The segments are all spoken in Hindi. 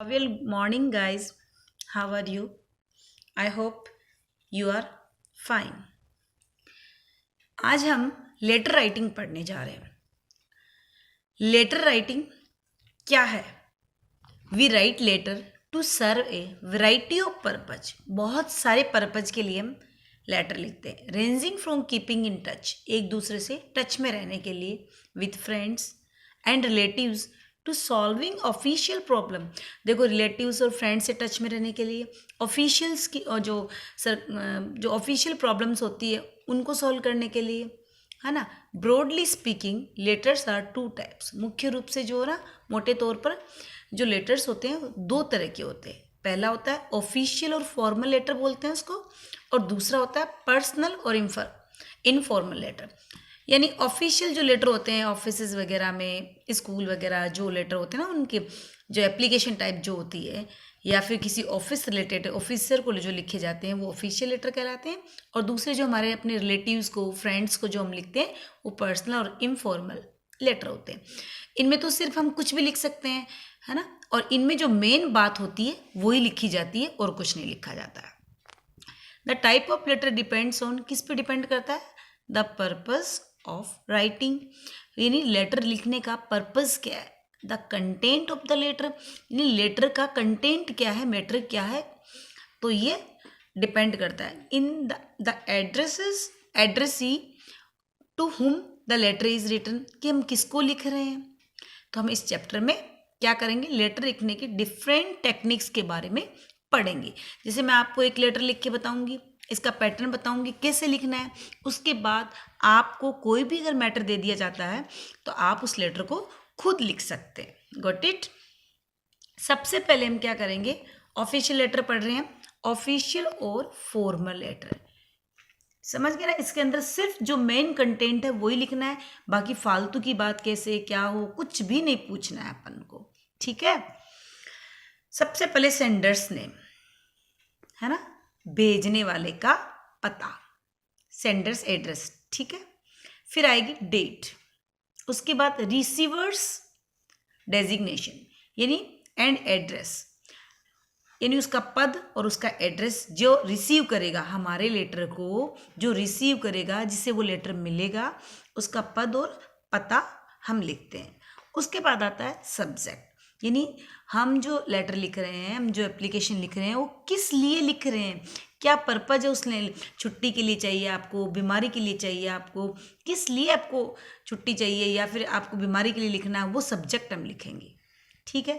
Well, morning, guys. How are you? I hope you are fine. आज हम लेटर राइटिंग पढ़ने जा रहे हैं. लेटर राइटिंग क्या है? We write letter to serve a variety of purpose. बहुत सारे पर्पज के लिए हम लेटर लिखते हैं. Ranging from keeping in touch, एक दूसरे से टच में रहने के लिए, with friends and relatives, to solving official problem. देखो, रिलेटिव्स और फ्रेंड्स से टच में रहने के लिए, ऑफिशियल्स की और जो ऑफिशियल प्रॉब्लम्स होती है उनको सॉल्व करने के लिए, है ना. Broadly speaking letters are two types. मुख्य रूप से जो ना मोटे तौर पर जो लेटर्स होते हैं वो दो तरह के होते हैं. पहला होता है ऑफिशियल और फॉर्मल लेटर बोलते हैं उसको, और दूसरा होता है पर्सनल और इनफॉर्मल लेटर. यानी ऑफिशियल जो लेटर होते हैं ऑफिसेज वगैरह में, स्कूल वगैरह जो लेटर होते हैं ना, उनके जो एप्लीकेशन टाइप जो होती है, या फिर किसी ऑफिस रिलेटेड ऑफिसर को जो लिखे जाते हैं वो ऑफिशियल लेटर कहलाते हैं. और दूसरे जो हमारे अपने रिलेटिव्स को, फ्रेंड्स को जो हम लिखते हैं वो पर्सनल और इनफॉर्मल लेटर होते हैं. इनमें तो सिर्फ हम कुछ भी लिख सकते हैं, है ना. और इनमें जो मेन बात होती है वही लिखी जाती है और कुछ नहीं लिखा जाता है. The type of letter depends on, किस पे डिपेंड करता है? The purpose of writing. यानी लेटर लिखने का पर्पज क्या है. The content of the letter, यानी लेटर का कंटेंट क्या है, मैटर क्या है, तो ये डिपेंड करता है. In the addressee to whom the letter is written, कि हम किसको लिख रहे हैं. तो हम इस चैप्टर में क्या करेंगे, लेटर लिखने की डिफरेंट टेक्निक्स के बारे में पढ़ेंगे. जैसे मैं आपको एक लेटर लिख के बताऊंगी, इसका पैटर्न बताऊंगी कैसे लिखना है. उसके बाद आपको कोई भी अगर मैटर दे दिया जाता है तो आप उस लेटर को खुद लिख सकते हैं. Got it. सबसे पहले हम क्या करेंगे, ऑफिशियल लेटर पढ़ रहे हैं, ऑफिशियल और फॉर्मल लेटर. समझ गए ना. इसके अंदर सिर्फ जो मेन कंटेंट है वही लिखना है, बाकी फालतू की बात कैसे क्या हो कुछ भी नहीं पूछना है अपन को. ठीक है. सबसे पहले सेंडर्स नेम, है ना, भेजने वाले का पता, सेंडर्स एड्रेस. ठीक है. फिर आएगी डेट. उसके बाद रिसीवर्स डेजिग्नेशन यानी एंड एड्रेस, यानी उसका पद और उसका एड्रेस. जो रिसीव करेगा हमारे लेटर को, जो रिसीव करेगा, जिसे वो लेटर मिलेगा, उसका पद और पता हम लिखते हैं. उसके बाद आता है सब्जेक्ट, यानी हम जो लेटर लिख रहे हैं, हम जो एप्लीकेशन लिख रहे हैं वो किस लिए लिख रहे हैं, क्या पर्पज है उसने. छुट्टी के लिए चाहिए आपको, बीमारी के लिए चाहिए आपको, किस लिए आपको छुट्टी चाहिए या फिर आपको बीमारी के लिए लिखना है, वो सब्जेक्ट हम लिखेंगे. ठीक है.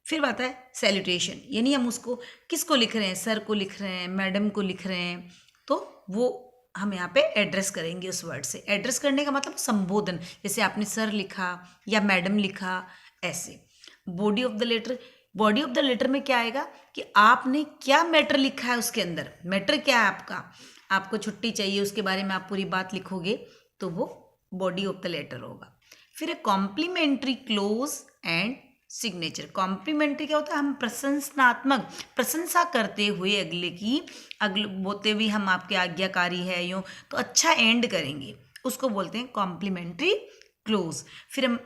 फिर आता है सैल्यूटेशन, यानी हम उसको किसको लिख रहे हैं, सर को लिख रहे हैं, मैडम को लिख रहे हैं, तो वो हम यहाँ पे एड्रेस करेंगे उस वर्ड से. एड्रेस करने का मतलब संबोधन, जैसे आपने सर लिखा या मैडम लिखा, ऐसे. Body of the letter, body of the letter में क्या आएगा कि आपने क्या मैटर लिखा है. उसके अंदर मैटर क्या है आपका, आपको छुट्टी चाहिए उसके बारे में आप पूरी बात लिखोगे तो वो बॉडी ऑफ द लेटर होगा. फिर complimentary close and signature. Complimentary क्या होता है, हम प्रशंसात्मक, प्रशंसा करते हुए अगले की, अगले बोलते हुए हम आपके आज्ञाकारी है यूँ, तो अच्छा एंड करेंगे, उसको बोलते हैं कॉम्प्लीमेंट्री क्लोज. फिर हम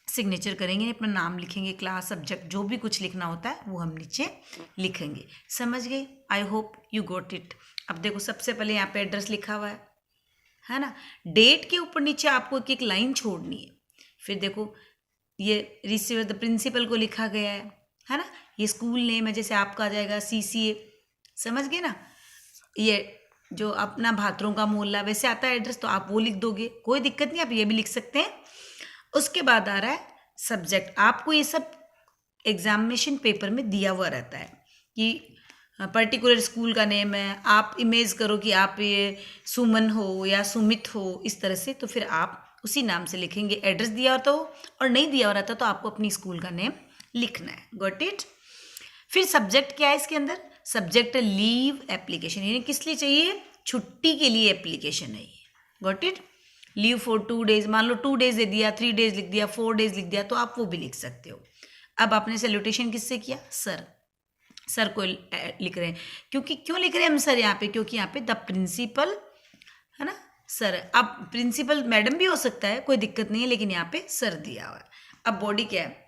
सिग्नेचर करेंगे, अपना नाम लिखेंगे, क्लास, सब्जेक्ट, जो भी कुछ लिखना होता है वो हम नीचे लिखेंगे. समझ गए. I hope you got it. अब देखो, सबसे पहले यहाँ पे एड्रेस लिखा हुआ है ना. डेट के ऊपर नीचे आपको एक एक लाइन छोड़नी है. फिर देखो, ये रिसीवर द प्रिंसिपल को लिखा गया है ना. ये स्कूल नेम है, जैसे आपका आ जाएगा CCA. समझ गए ना. ये जो अपना भात्रों का मोहल्ला वैसे आता है एड्रेस, तो आप वो लिख दोगे, कोई दिक्कत नहीं, आप ये भी लिख सकते हैं. उसके बाद आ रहा है सब्जेक्ट. आपको ये सब एग्जामिनेशन पेपर में दिया हुआ रहता है कि पर्टिकुलर स्कूल का नेम है. आप इमेज करो कि आप ये सुमन हो या सुमित हो, इस तरह से, तो फिर आप उसी नाम से लिखेंगे. एड्रेस दिया होता हो और नहीं दिया हो रहता तो आपको अपनी स्कूल का नेम लिखना है. Got it. फिर सब्जेक्ट क्या है इसके अंदर, सब्जेक्ट लीव एप्लीकेशन, यानी किस लिए चाहिए, छुट्टी के लिए एप्लीकेशन है ये. Got it. Leave for 2 days, मान लो 2 days दे दिया, 3 days लिख दिया, 4 days लिख दिया, तो आप वो भी लिख सकते हो. अब आपने सैल्यूटेशन किससे किया, सर, सर को लिख रहे हैं. क्योंकि क्यों लिख रहे हैं हम सर यहाँ पे, क्योंकि यहाँ पे द प्रिंसिपल, है ना, सर. अब प्रिंसिपल मैडम भी हो सकता है, कोई दिक्कत नहीं है, लेकिन यहाँ पे सर दिया हुआ है. अब बॉडी क्या है,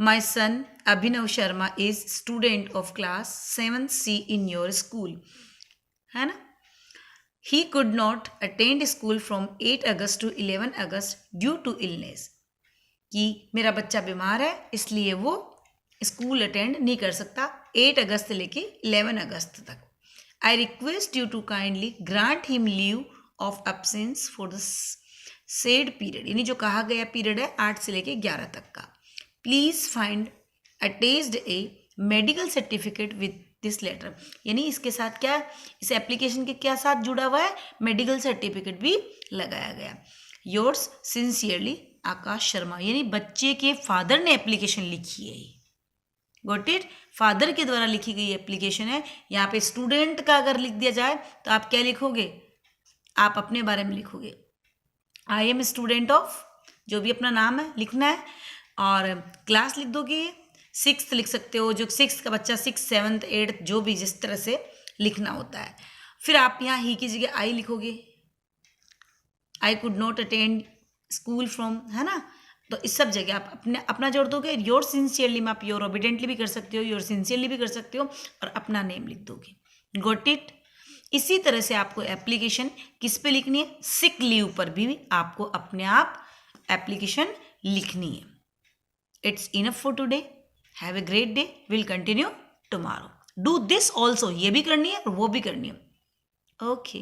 my son Abhinav Sharma is student of class 7C in your school, है ना। He could not attend school from 8 August to 11 August due to illness, कि मेरा बच्चा बीमार है इसलिए वो स्कूल अटेंड नहीं कर सकता 8 अगस्त से लेके 11 अगस्त तक। I request you to kindly grant him leave of absence for the said period, यानी जो कहा गया पीरियड है 8 से लेके 11 तक का। Please find attached a medical certificate with this letter, यानी इसके साथ क्या, इस एप्लीकेशन के क्या साथ जुड़ा हुआ है, मेडिकल सर्टिफिकेट भी लगाया गया। योर्स सिंसियरली आकाश शर्मा, यानी बच्चे के फादर ने एप्लीकेशन लिखी है। गॉट इट, फादर के द्वारा लिखी गई एप्लीकेशन है। यहाँ पे स्टूडेंट का अगर लिख दिया जाए तो आप क्या लिखोगे, आप अपने बारे में लिखोगे, आई एम स्टूडेंट ऑफ, जो भी अपना नाम है लिखना है, और क्लास लिख दोगे, 6th लिख सकते हो, जो 6th का बच्चा 6th 7th 8th जो भी जिस तरह से लिखना होता है। फिर आप यहाँ ही की जगह आई लिखोगे, I could not attend school from, है ना। तो इस सब जगह आप अपना जोड़ दोगे। योर सिंसियरली में आप योर ओबिडेंटली भी कर सकते हो, योर सिंसियरली भी कर सकते हो, और अपना नेम लिख दोगे। Got it. इसी तरह से आपको एप्लीकेशन किस पे लिखनी है, सिक लीव पर भी आपको अपने आप एप्लीकेशन लिखनी है। It's enough for today, have a great day, will continue tomorrow. Do this also, ये भी करनी है और वो भी करनी है। ओके।